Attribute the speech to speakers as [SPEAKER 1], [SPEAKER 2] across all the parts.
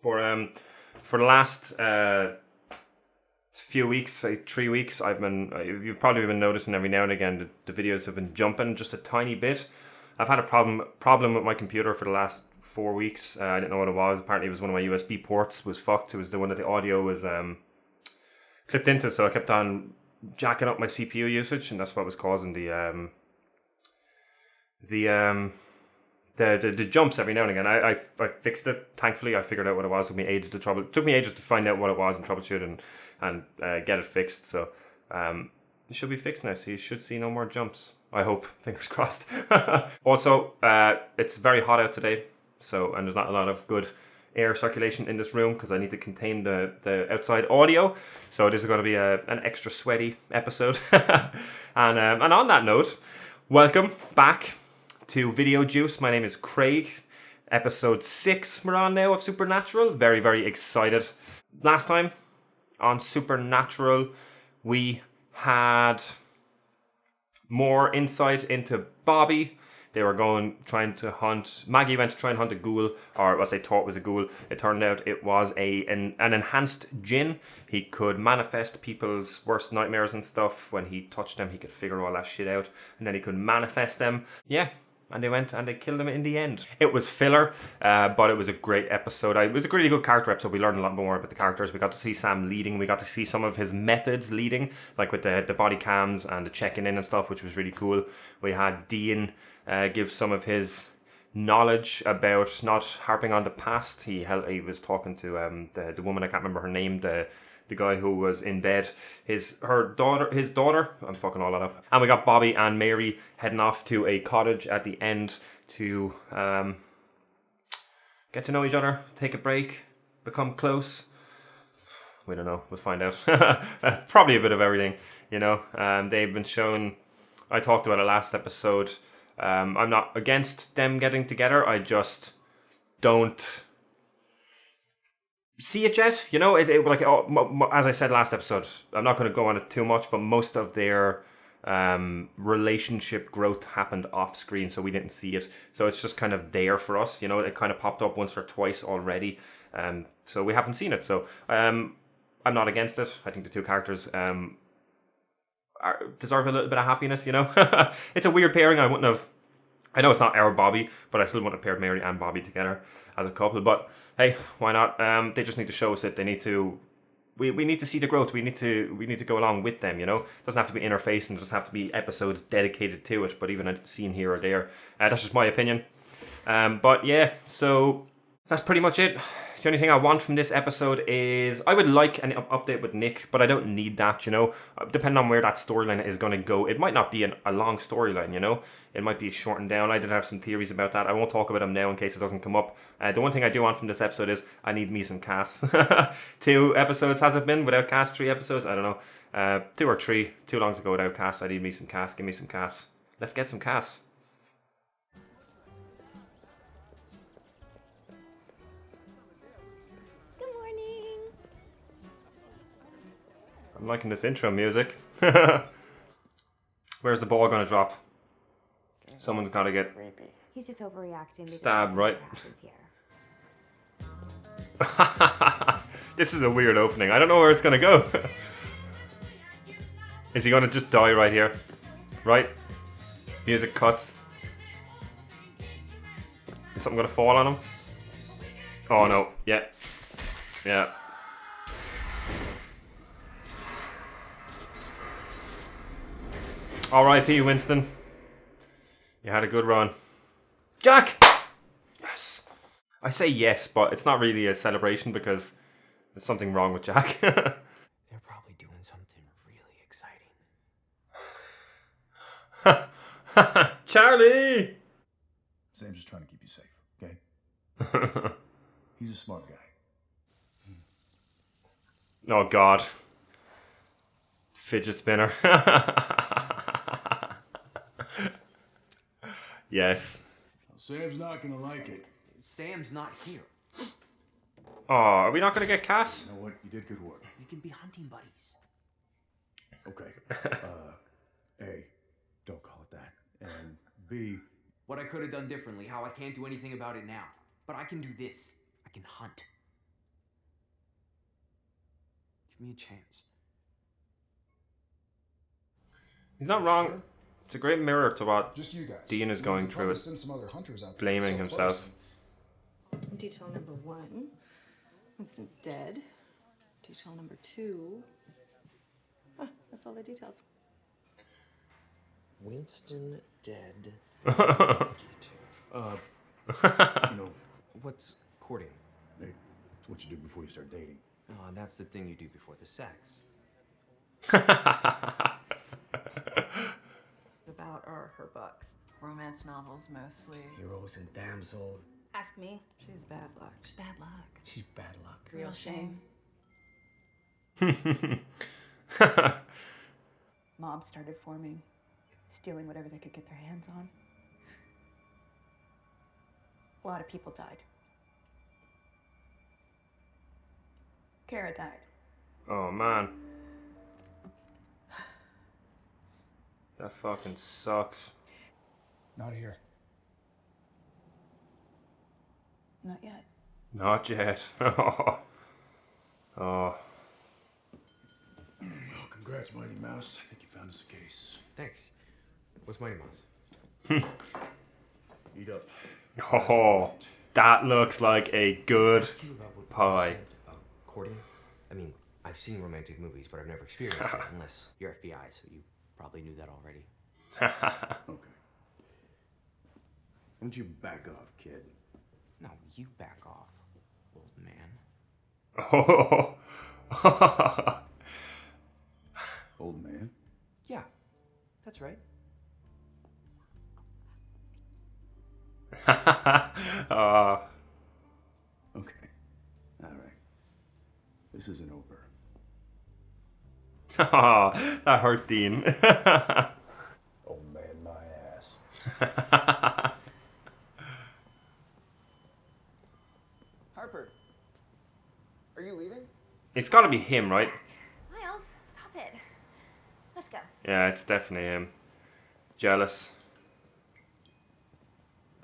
[SPEAKER 1] For the last few weeks, like 3 weeks, you've probably been noticing every now and again the videos have been jumping just a tiny bit. I've had a problem with my computer for the last 4 weeks. I didn't know what it was. Apparently it was one of my USB ports was fucked. It was the one that the audio was clipped into, so I kept on jacking up my CPU usage, and that's what was causing the jumps every now and again. I fixed it. Thankfully, I figured out what it was. It took me ages to find out what it was and troubleshoot and get it fixed. So it should be fixed now. So you should see no more jumps. I hope. Fingers crossed. Also, it's very hot out today. And there's not a lot of good air circulation in this room because I need to contain the outside audio. So this is going to be an extra sweaty episode. And on that note, welcome back to Video Juice. My name is Craig. Episode 6 we're on now of Supernatural. Very, very excited. Last time on Supernatural, we had more insight into Bobby. Maggie went to try and hunt a ghoul, or what they thought was a ghoul. It turned out it was an enhanced djinn. He could manifest people's worst nightmares and stuff. When he touched them, he could figure all that shit out, and then he could manifest them. Yeah. And they went and they killed him in the end. It was filler, but it was a great episode. It was a really good character episode. We learned a lot more about the characters. We got to see Sam leading. We got to see some of his methods leading, like with the body cams and the checking in and stuff, which was really cool. We had Dean give some of his knowledge about not harping on the past. He was talking to the woman, I can't remember her name, the guy who was in bed, his daughter, I'm fucking all that up. And we got Bobby and Mary heading off to a cottage at the end to get to know each other, take a break, become close. We don't know, we'll find out. Probably a bit of everything, you know. They've been shown, I talked about it last episode, I'm not against them getting together, I just don't see it yet, you know. As I said last episode, I'm not going to go on it too much, but most of their relationship growth happened off screen, so we didn't see it. So it's just kind of there for us, you know. It kind of popped up once or twice already, so we haven't seen it. So I'm not against it. I think the two characters deserve a little bit of happiness, you know. It's a weird pairing. I know it's not our Bobby, but I still wouldn't have paired Mary and Bobby together as a couple. But hey, why not? They just need to show us it. They need to. We need to see the growth. We need to go along with them. You know, it doesn't have to be interfacing. It doesn't have to be episodes dedicated to it. But even a scene here or there. That's just my opinion. But yeah, so that's pretty much it. The only thing I want from this episode is I would like an update with Nick, but I don't need that, you know. Depending on where that storyline is going to go, it might not be a long storyline, you know. It might be shortened down. I did have some theories about that. I won't talk about them now in case it doesn't come up. The one thing I do want from this episode is I need me some Cass. 2 episodes has it been without Cass? 3 episodes? I don't know. 2 or 3. Too long to go without Cass. I need me some Cass. Give me some Cass. Let's get some Cass. I'm liking this intro music. Where's the ball gonna drop? Someone's gotta get
[SPEAKER 2] He's just overreacting.
[SPEAKER 1] Stabbed, right? This is a weird opening. I don't know where it's gonna go. Is he gonna just die right here? Right? Music cuts. Is something gonna fall on him? Oh no. Yeah. Yeah. R.I.P. Winston. You had a good run. Jack! Yes. I say yes, but it's not really a celebration because there's something wrong with Jack.
[SPEAKER 3] They're probably doing something really exciting.
[SPEAKER 1] Charlie!
[SPEAKER 4] Sam's just trying to keep you safe, okay? He's a smart guy.
[SPEAKER 1] Oh, God. Fidget spinner. Yes.
[SPEAKER 4] Sam's not gonna like it.
[SPEAKER 3] Sam's not here.
[SPEAKER 1] Oh, are we not going to get Cass?
[SPEAKER 4] You know what? You did good work.
[SPEAKER 3] We can be hunting buddies.
[SPEAKER 4] Okay. A, don't call it that. And B,
[SPEAKER 3] What I could have done differently, how I can't do anything about it now. But I can do this. I can hunt. Give me a chance.
[SPEAKER 1] He's not wrong.
[SPEAKER 4] Sure.
[SPEAKER 1] It's a great mirror to what
[SPEAKER 4] Just you guys.
[SPEAKER 1] Dean is going through
[SPEAKER 4] Probably
[SPEAKER 1] it,
[SPEAKER 4] send some other hunters out there.
[SPEAKER 1] blaming
[SPEAKER 4] So
[SPEAKER 1] himself.
[SPEAKER 4] close.
[SPEAKER 5] Detail number 1, Winston's dead. Detail number 2. Ah, that's all the details.
[SPEAKER 3] Winston dead.
[SPEAKER 4] You know,
[SPEAKER 3] What's courting?
[SPEAKER 4] hey, it's what you do before you start dating.
[SPEAKER 3] Oh, that's the thing you do before the sex.
[SPEAKER 5] About are her books. Romance novels mostly.
[SPEAKER 3] Heroes and damsels.
[SPEAKER 2] Ask me.
[SPEAKER 5] She's bad luck.
[SPEAKER 2] She's bad luck.
[SPEAKER 3] She's bad luck.
[SPEAKER 5] Real shame. Mobs started forming, stealing whatever they could get their hands on. A lot of people died. Kara died.
[SPEAKER 1] Oh man. That fucking sucks.
[SPEAKER 4] Not here.
[SPEAKER 5] Not yet.
[SPEAKER 1] Not yet. Oh.
[SPEAKER 4] Well, congrats, Mighty Mouse. I think you found us a case.
[SPEAKER 3] Thanks. What's Mighty Mouse?
[SPEAKER 4] Eat up.
[SPEAKER 1] Oh. That looks like a good
[SPEAKER 3] Ask you about what
[SPEAKER 1] pie.
[SPEAKER 3] you said about courting. I mean, I've seen romantic movies, but I've never experienced it unless you're FBI, so you probably knew that already.
[SPEAKER 4] Okay. Why don't you back off, kid?
[SPEAKER 3] No, you back off, old man.
[SPEAKER 1] Oh.
[SPEAKER 4] Old man.
[SPEAKER 3] Yeah, that's right.
[SPEAKER 1] Oh.
[SPEAKER 4] Okay. All right. This isn't over.
[SPEAKER 1] Oh, that hurt Dean.
[SPEAKER 4] Old man, my ass.
[SPEAKER 6] Harper, are you leaving?
[SPEAKER 1] It's gotta be him, right?
[SPEAKER 2] Miles, stop it. Let's go.
[SPEAKER 1] Yeah, it's definitely him. Jealous.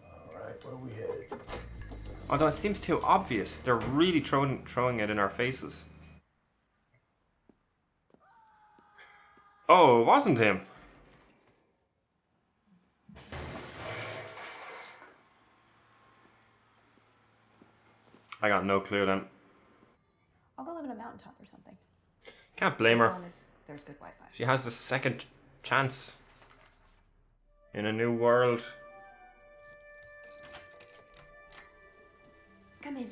[SPEAKER 4] All right, where are we headed?
[SPEAKER 1] Although it seems too obvious. They're really throwing it in our faces. Oh, it wasn't him. I got no clue then.
[SPEAKER 5] I'll go live in a mountaintop or something.
[SPEAKER 1] Can't blame her.
[SPEAKER 5] As long as there's good Wi-Fi.
[SPEAKER 1] She has the second chance in a new world.
[SPEAKER 2] Come in.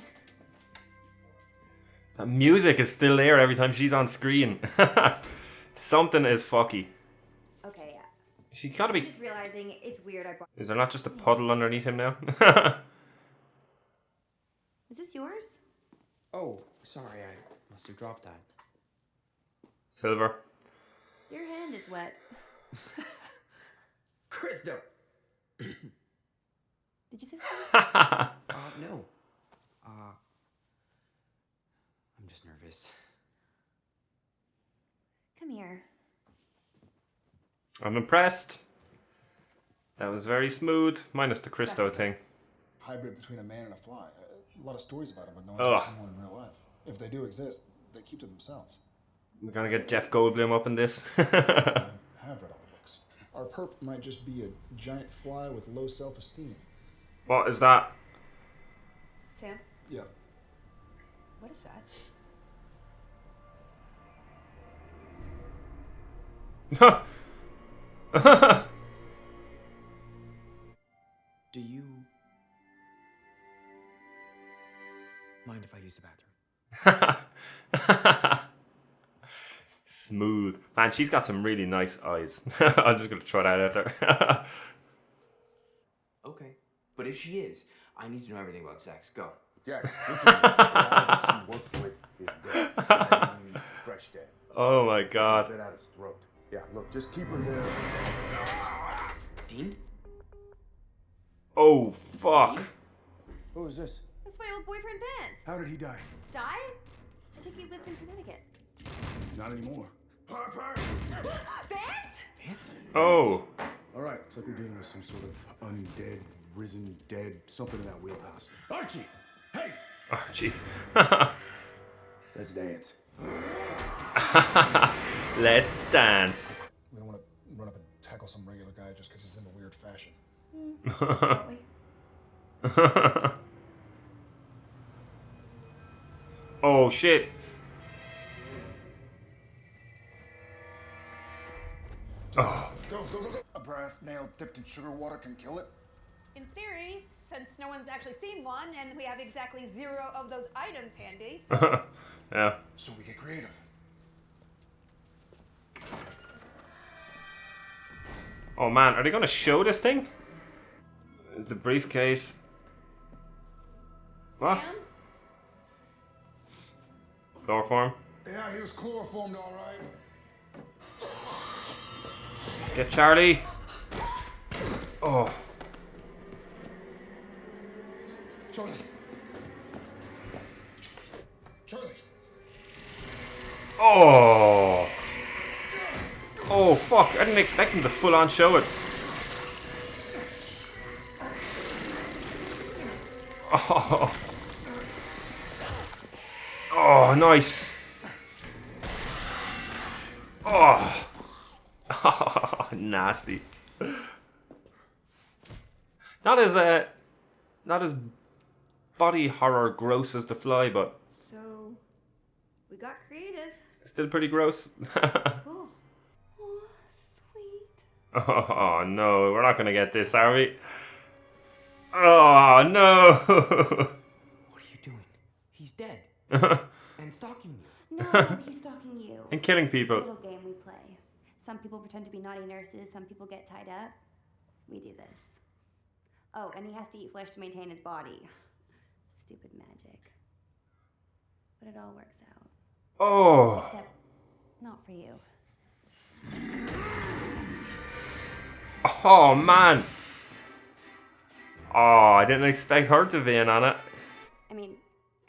[SPEAKER 1] The music is still there every time she's on screen. Something is fucky.
[SPEAKER 2] Okay, yeah.
[SPEAKER 1] She gotta
[SPEAKER 2] I'm
[SPEAKER 1] be.
[SPEAKER 2] just realizing it's weird I brought...
[SPEAKER 1] Is there not just a puddle underneath him now?
[SPEAKER 2] Is this yours?
[SPEAKER 3] Oh, sorry, I must have dropped that.
[SPEAKER 1] Silver.
[SPEAKER 2] Your hand is wet.
[SPEAKER 3] Krista!
[SPEAKER 2] Did you say something?
[SPEAKER 3] No. I'm just nervous.
[SPEAKER 2] Come here.
[SPEAKER 1] I'm impressed. That was very smooth, minus the Christo thing.
[SPEAKER 4] Hybrid between a man and a fly. A lot of stories about it, but no
[SPEAKER 1] Ugh.
[SPEAKER 4] one's seen one in real life. If they do exist, they keep to themselves.
[SPEAKER 1] We're gonna get Jeff Goldblum up in this.
[SPEAKER 4] I have read all the books. Our perp might just be a giant fly with low self-esteem.
[SPEAKER 1] What is that?
[SPEAKER 5] Sam,
[SPEAKER 4] Yeah.
[SPEAKER 5] what is that?
[SPEAKER 3] Do you mind if I use the bathroom?
[SPEAKER 1] Smooth. Man, she's got some really nice eyes. I'm just gonna throw that out there.
[SPEAKER 3] Okay. But if she is, I need to know everything about sex. Go.
[SPEAKER 4] Jack, listen. The guy she worked with is dead. I mean, fresh dead.
[SPEAKER 1] Oh my god.
[SPEAKER 4] Get out his throat. Yeah, look, just keep her there.
[SPEAKER 3] Dean?
[SPEAKER 1] Oh fuck.
[SPEAKER 4] Who is this?
[SPEAKER 2] That's my old boyfriend Vance.
[SPEAKER 4] How did he die?
[SPEAKER 2] Die? I think he lives in Connecticut.
[SPEAKER 4] Not anymore. Harper!
[SPEAKER 2] Vance?
[SPEAKER 3] Vance?
[SPEAKER 1] Oh.
[SPEAKER 4] All right, it's like we're dealing with some sort of undead, risen dead, something in that wheelhouse. Archie! Hey!
[SPEAKER 1] Archie.
[SPEAKER 4] Let's dance.
[SPEAKER 1] Let's dance.
[SPEAKER 4] We don't want to run up and tackle some regular guy just because he's in a weird fashion.
[SPEAKER 5] Don't we?
[SPEAKER 1] Oh shit.
[SPEAKER 4] Go, go, go, go. A brass nail dipped in sugar water can kill it?
[SPEAKER 7] In theory, since no one's actually seen one, and we have exactly 0 of those items handy, so
[SPEAKER 1] Yeah.
[SPEAKER 4] So we get creative.
[SPEAKER 1] Oh man, are they gonna show this thing? Is the briefcase? What?
[SPEAKER 7] Sam?
[SPEAKER 1] Chloroform?
[SPEAKER 4] Yeah, he was chloroformed all right.
[SPEAKER 1] Let's get Charlie. Oh.
[SPEAKER 4] Charlie. Charlie.
[SPEAKER 1] Oh. Oh fuck, I didn't expect him to full on show it. Oh. Oh, nice. Oh. Nasty. Not as body horror gross as The Fly, but
[SPEAKER 2] So, we got creative.
[SPEAKER 1] still pretty gross.
[SPEAKER 2] Cool. Oh, sweet.
[SPEAKER 1] Oh no, we're not gonna get this, are we? Oh no.
[SPEAKER 3] What are you doing? He's dead. And stalking you.
[SPEAKER 2] No, he's stalking you.
[SPEAKER 1] And killing
[SPEAKER 2] It's a
[SPEAKER 1] people.
[SPEAKER 2] little game we play. Some people pretend to be naughty nurses, some people get tied up. We do this. Oh, and he has to eat flesh to maintain his body. Stupid magic. But it all works out.
[SPEAKER 1] Oh.
[SPEAKER 2] Except, not for you.
[SPEAKER 1] Oh man. Oh, I didn't expect her to be in on it.
[SPEAKER 2] I mean,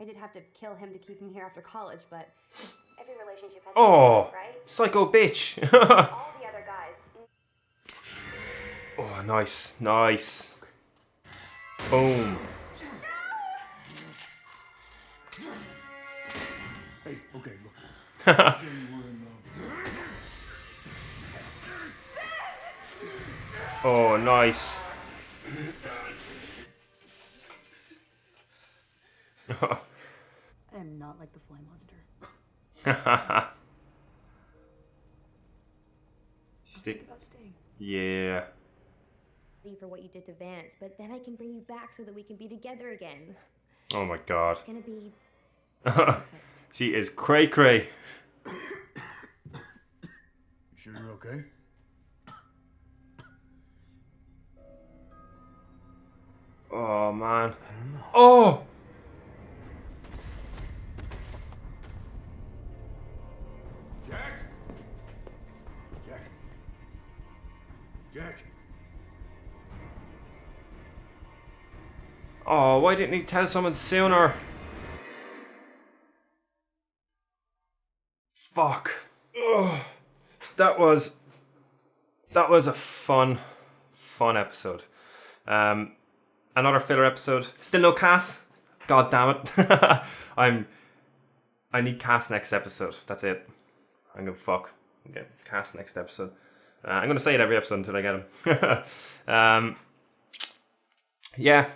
[SPEAKER 2] I did have to kill him to keep him here after college, but every relationship has
[SPEAKER 1] Oh,
[SPEAKER 2] right?
[SPEAKER 1] psycho bitch.
[SPEAKER 2] All the other guys.
[SPEAKER 1] Oh, nice, nice. Boom.
[SPEAKER 4] Hey, okay, look. Say you were in love.
[SPEAKER 1] Oh, nice.
[SPEAKER 5] I am not like the fly monster.
[SPEAKER 1] Stick.
[SPEAKER 5] About staying.
[SPEAKER 1] Yeah.
[SPEAKER 2] For what you did to Vance, but then I can bring you back so that we can be together again.
[SPEAKER 1] Oh my god.
[SPEAKER 2] It's gonna be
[SPEAKER 1] She is cray cray.
[SPEAKER 4] You sure you're okay?
[SPEAKER 1] Oh man. Oh.
[SPEAKER 4] Jack? Jack? Jack?
[SPEAKER 1] Oh, why didn't he tell someone sooner? Fuck. Ugh. That was a fun episode. Another filler episode. Still no Cass. God damn it. I need Cass next episode. That's it. I'm gonna fuck. Okay, Cass next episode. I'm gonna say it every episode until I get him. Yeah,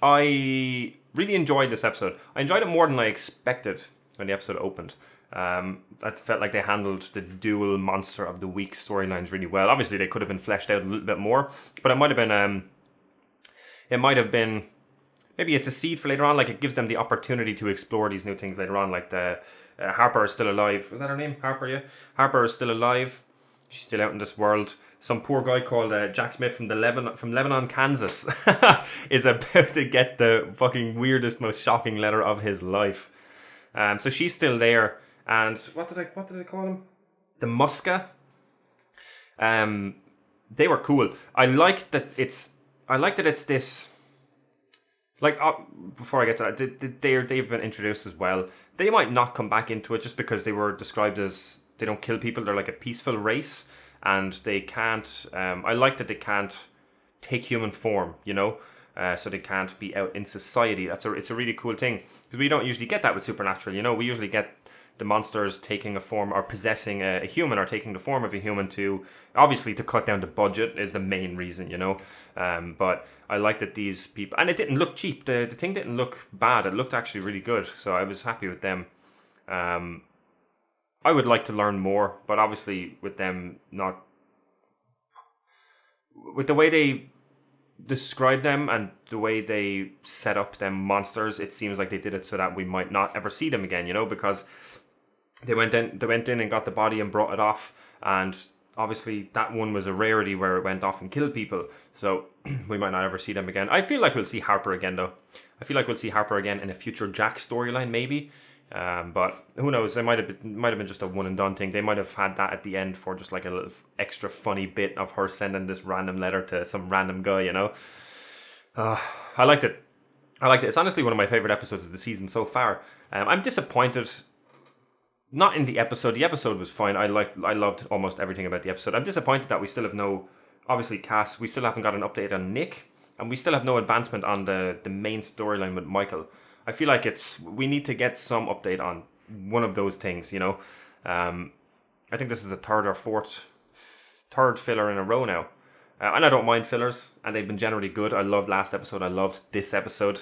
[SPEAKER 1] I really enjoyed this episode. I enjoyed it more than I expected when the episode opened. I felt like they handled the dual monster of the week storylines really well. Obviously, they could have been fleshed out a little bit more, but it might have been. Maybe it's a seed for later on. Like, it gives them the opportunity to explore these new things later on. Like the Harper is still alive. Was that her name? Harper, yeah. Harper is still alive. She's still out in this world. Some poor guy called Jack Smith from Lebanon, Kansas, is about to get the fucking weirdest, most shocking letter of his life. So she's still there. And what did I call him? The Muska. They were cool. I like that it's this. Like, before I get to that, they've been introduced as well. They might not come back into it just because they were described as they don't kill people. They're like a peaceful race, and they can't. I like that they can't take human form, you know, so they can't be out in society. It's a really cool thing because we don't usually get that with Supernatural. You know, we usually get the monsters taking a form or possessing a human or taking the form of a human to obviously to cut down the budget is the main reason, you know. But I like that these people, and it didn't look cheap. The thing didn't look bad. It looked actually really good. So I was happy with them. I would like to learn more, but obviously with them not, with the way they describe them and the way they set up them monsters, it seems like they did it so that we might not ever see them again, you know, because they went in and got the body and brought it off, and obviously that one was a rarity where it went off and killed people, so we might not ever see them again. I feel like we'll see Harper again though. I feel like we'll see Harper again in a future Jack storyline maybe. But who knows? It might have been just a one and done thing. They might have had that at the end for just like a little extra funny bit of her sending this random letter to some random guy, you know. I liked it. It's honestly one of my favorite episodes of the season so far. I'm disappointed. Not in the episode. The episode was fine. I loved almost everything about the episode. I'm disappointed that we still have no, obviously Cass. We still haven't got an update on Nick, and we still have no advancement on the main storyline with Michael. I feel like we need to get some update on one of those things, you know. I think this is the third filler in a row now. And I don't mind fillers, and they've been generally good. I loved last episode. I loved this episode.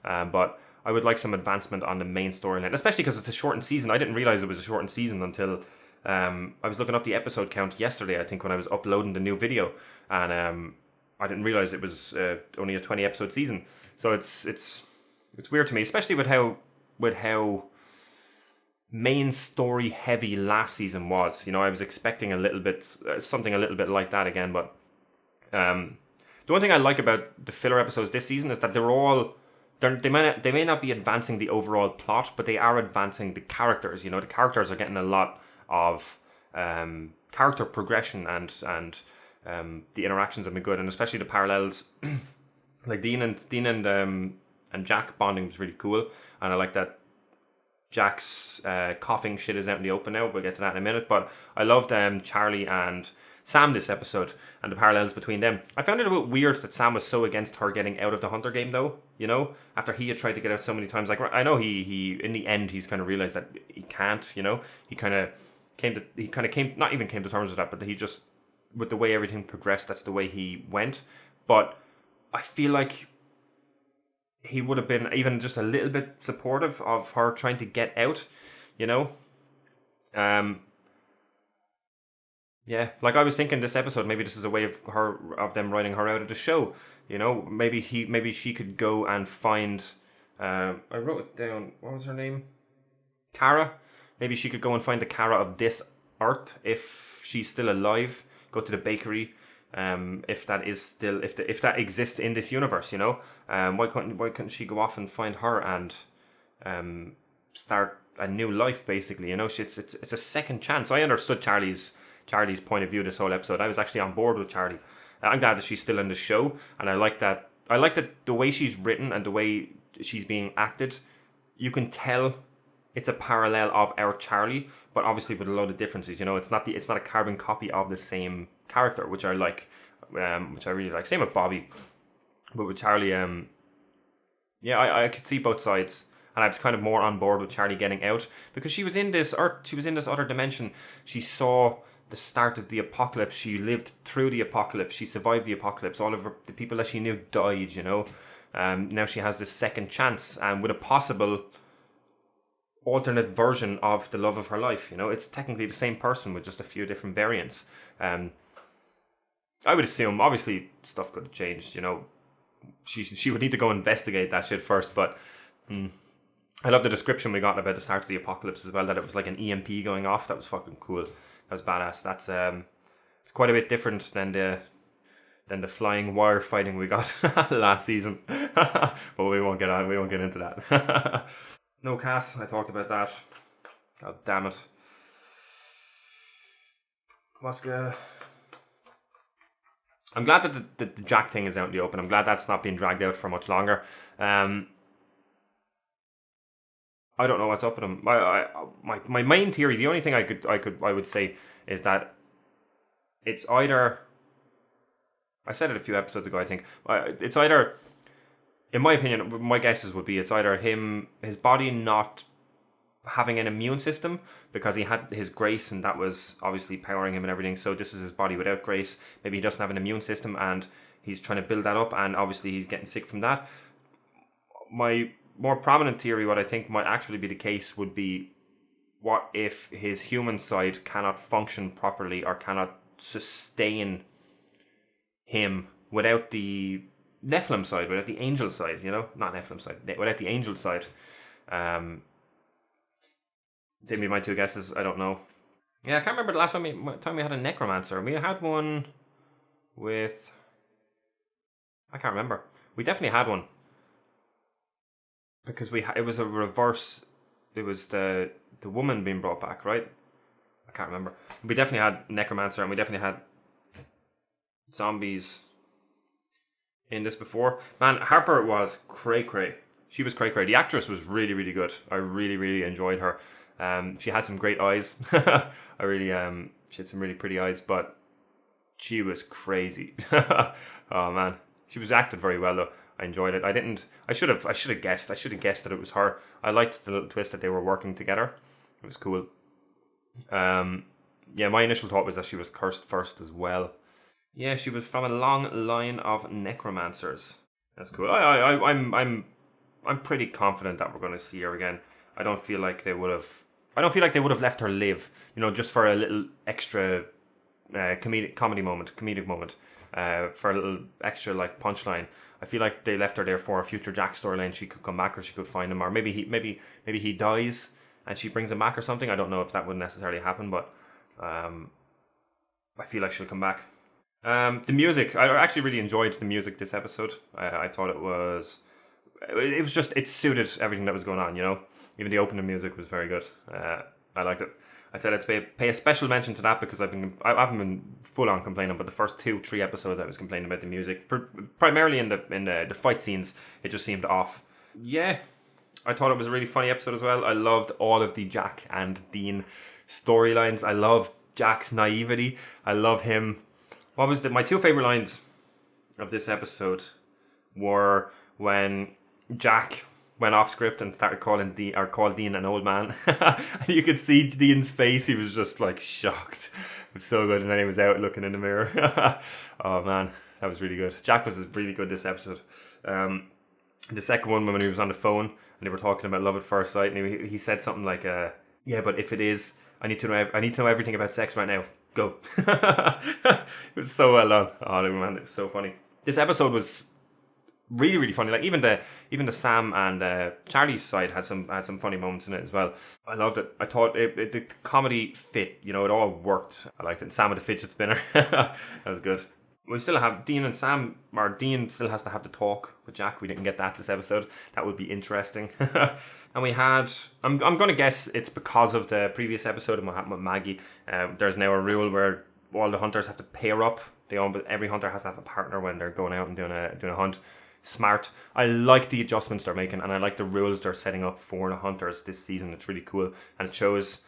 [SPEAKER 1] But I would like some advancement on the main storyline, especially because it's a shortened season. I didn't realize it was a shortened season until I was looking up the episode count yesterday, I think, when I was uploading the new video. And I didn't realize it was only a 20 episode season. So it's weird to me, especially with how main story heavy last season was. You know, I was expecting a little bit something a little bit like that again. But the one thing I like about the filler episodes this season is that they may not be advancing the overall plot, but they are advancing the characters. You know, the characters are getting a lot of character progression, and the interactions have been good, and especially the parallels, like Dean and Jack bonding was really cool, and I like that Jack's coughing shit is out in the open now. We'll get to that in a minute, but I loved Charlie and Sam this episode and the parallels between them. I found it a bit weird that Sam was so against her getting out of the Hunter game though, you know, after he had tried to get out so many times. Like, I know he in the end he's kind of realized that he can't, you know, he kind of came to terms with that, but he just, with the way everything progressed, that's the way he went. But I feel like he would have been even just a little bit supportive of her trying to get out, you know? Yeah, like I was thinking this episode, maybe this is a way of them writing her out of the show, you know? Maybe she could go and find, I wrote it down, what was her name? Kara? Maybe she could go and find the Kara of this Earth if she's still alive, go to the bakery, if that is still, if that exists in this universe, you know, why couldn't she go off and find her and start a new life, basically, you know? It's a second chance. I understood Charlie's point of view this whole episode. I was actually on board with Charlie. I'm glad that she's still in the show, and I like that the way she's written and the way she's being acted, you can tell it's a parallel of our Charlie, but obviously with a load of differences, you know. It's not a carbon copy of the same character, which I like, which I really like. Same with Bobby, but with Charlie, I could see both sides, and I was kind of more on board with Charlie getting out because she was in this other dimension. She saw the start of the apocalypse. She lived through the apocalypse. She survived the apocalypse. All of the people that she knew died, you know. Now she has this second chance, and with a possible alternate version of the love of her life, you know. It's technically the same person with just a few different variants. I would assume, obviously, stuff could have changed, you know. She would need to go investigate that shit first, but I love the description we got about the start of the apocalypse as well, that it was like an EMP going off. That was fucking cool. That was badass. That's it's quite a bit different than the flying wire fighting we got last season. But we won't get into that. No Cass, I talked about that. God damn it. I'm glad that the Jack thing is out in the open. I'm glad that's not being dragged out for much longer. I don't know what's up with him. My main theory, the only thing I would say is that it's either, I said it a few episodes ago, I think, it's either, in my opinion, my guesses would be it's either his body not having an immune system because he had his grace and that was obviously powering him and everything. So this is his body without grace. Maybe he doesn't have an immune system and he's trying to build that up, and obviously he's getting sick from that. My more prominent theory, what I think might actually be the case, would be what if his human side cannot function properly or cannot sustain him without the Nephilim side, without the angel side, you know? Not Nephilim side, without the angel side. Give me my two guesses, I don't know. Yeah, I can't remember the last time we had a necromancer. We had one with... I can't remember. We definitely had one. Because it was a reverse... It was the woman being brought back, right? I can't remember. We definitely had necromancer and we definitely had zombies in this before. Man, Harper was cray-cray. She was cray-cray. The actress was really, really good. I really, really enjoyed her. She had some great eyes. She had some really pretty eyes, but she was crazy. Oh man, she was acted very well though. I enjoyed it. I should have guessed that it was her. I liked the little twist that they were working together. It was cool. Yeah, my initial thought was that she was cursed first as well. Yeah, she was from a long line of necromancers. That's cool. I'm pretty confident that we're going to see her again. I don't feel like they would have left her live, you know, just for a little extra comedic moment, for a little extra like punchline. I feel like they left her there for a future Jack storyline. She could come back, or she could find him, or maybe he dies and she brings him back or something. I don't know if that would necessarily happen, but I feel like she'll come back. The music, I actually really enjoyed the music this episode. I thought it suited everything that was going on, you know. Even the opening music was very good. I liked it. I said I'd pay a special mention to that because I haven't been full on complaining, but the first 2-3 episodes I was complaining about the music, primarily in the fight scenes. It just seemed off. Yeah, I thought it was a really funny episode as well. I loved all of the Jack and Dean storylines. I love Jack's naivety. I love him. What was my two favorite lines of this episode were when Jack went off script and started called Dean an old man. You could see Dean's face. He was just like shocked. It was so good. And then he was out looking in the mirror. Oh man, that was really good. Jack was really good this episode. The second one, when he was on the phone and they were talking about love at first sight, and he said something like, yeah, but if it is, I need to know everything about sex right now. Go. It was so well done. Oh man, it was so funny. This episode was really, really funny. Like even the Sam and Charlie's side had some funny moments in it as well. I loved it. I thought the comedy fit. You know, it all worked. I liked it. Sam with the fidget spinner. That was good. We still have Dean and Sam, or Dean still has to have the talk with Jack. We didn't get that this episode. That would be interesting. And we had, I'm going to guess it's because of the previous episode and what happened with Maggie. There's now a rule where all the hunters have to pair up. Every hunter has to have a partner when they're going out and doing a hunt. Smart. I like the adjustments they're making, and I like the rules they're setting up for the hunters this season. It's really cool, and it shows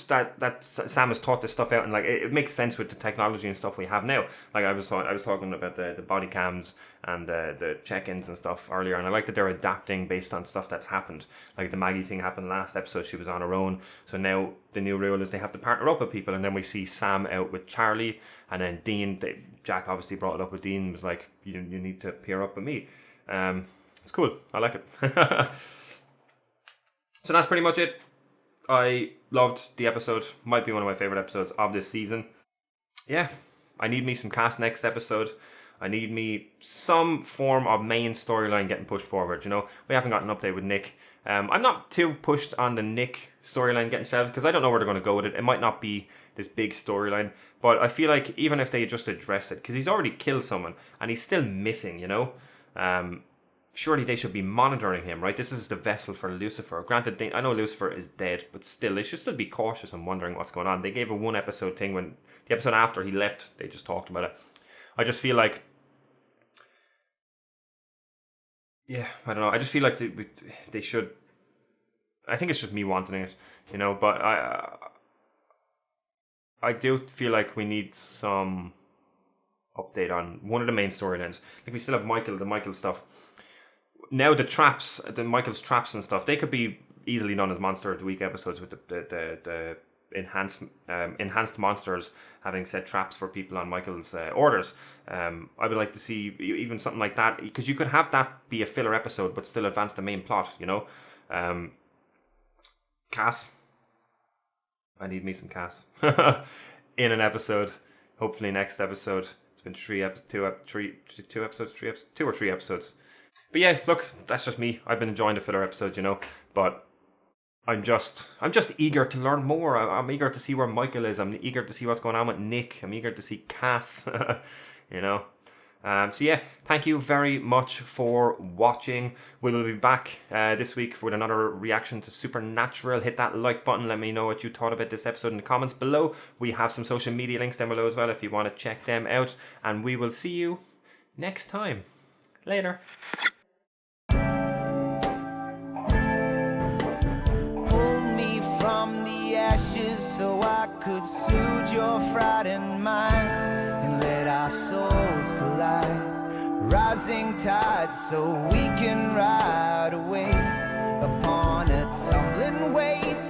[SPEAKER 1] that Sam has thought this stuff out, and like it makes sense with the technology and stuff we have now. Like I was talking about the body cams and the check-ins and stuff earlier, and I like that they're adapting based on stuff that's happened. Like the Maggie thing happened last episode; she was on her own. So now the new rule is they have to partner up with people, and then we see Sam out with Charlie, and then Dean. Jack obviously brought it up with Dean. Was like, you need to pair up with me. It's cool. I like it. So that's pretty much it. I loved the episode. Might be one of my favourite episodes of this season. Yeah, I need me some cast next episode. I need me some form of main storyline getting pushed forward. You know, we haven't got an update with Nick. I'm not too pushed on the Nick storyline getting settled because I don't know where they're going to go with it. It might not be this big storyline, but I feel like even if they just address it, because he's already killed someone and he's still missing, you know. Surely they should be monitoring him, right? This is the vessel for Lucifer. Granted, I know Lucifer is dead, but still, they should still be cautious and wondering what's going on. They gave a one episode thing when the episode after he left, they just talked about it. I just feel like, yeah, I don't know. I just feel like they should. I think it's just me wanting it, you know. But I do feel like we need some update on one of the main storylines. Like we still have the Michael stuff. now the traps, the Michael's traps and stuff, they could be easily done as Monster of the Week episodes with the enhanced monsters having set traps for people on Michael's orders. I would like to see even something like that, because you could have that be a filler episode but still advance the main plot, you know. Cass, I need me some Cass in an episode. Hopefully next episode. It's been 2 or 3 episodes. But yeah, look, that's just me. I've been enjoying the filler episodes, you know, but I'm just eager to learn more. I'm eager to see where Michael is. I'm eager to see what's going on with Nick. I'm eager to see Cass, you know. So yeah, thank you very much for watching. We will be back this week with another reaction to Supernatural. Hit that like button. Let me know what you thought about this episode in the comments below. We have some social media links down below as well if you want to check them out. And we will see you next time. Later.
[SPEAKER 8] So I could soothe your frightened mind and let our souls collide. Rising tide so we can ride away upon a tumbling wave.